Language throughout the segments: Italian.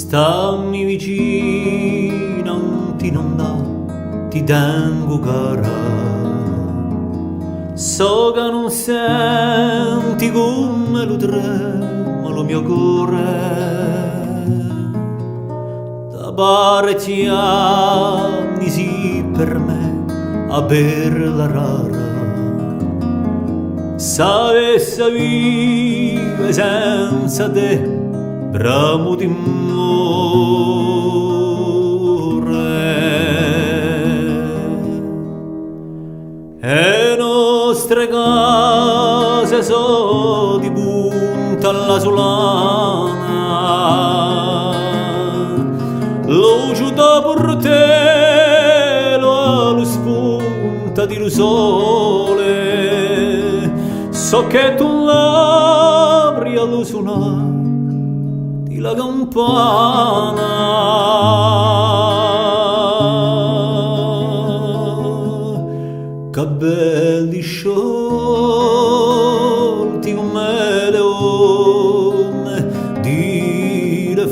Stammi vicino, non ti tengo cara. So che non senti come lo trema lo mio cuore. Da parecchi anni sì per me averla rara. S'avesse vive senza te, bramo d'amore. E nostre case so di punta alla solana, luce da portelo allo spunta di lo sole. So che tu l'apri allo suonare di la campana. Che belli sciolti come le onde di le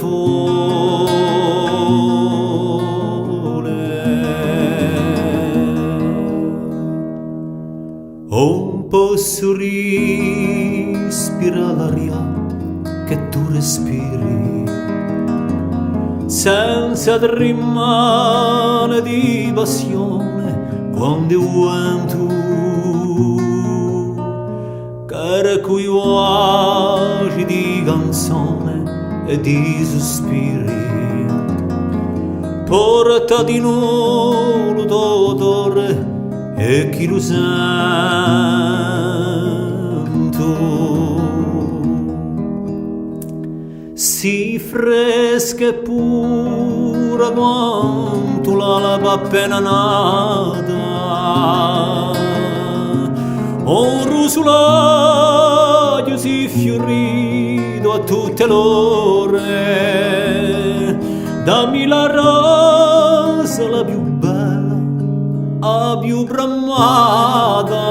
un posso respirare l'aria che tu respiri, senza rimane di passione quando vento che coi voci di canzone e di sospiri porta di nuovo l'odore e chi lo sento si fresca e pura quanto l'alba appena nata, un rusolaio si fiorito a tutte l'ore. Dammi la rosa la più bella, la più bramata,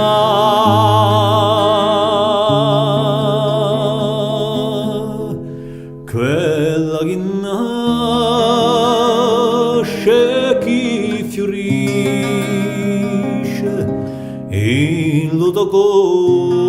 quella che nasce, che fiorisce in lo tocco.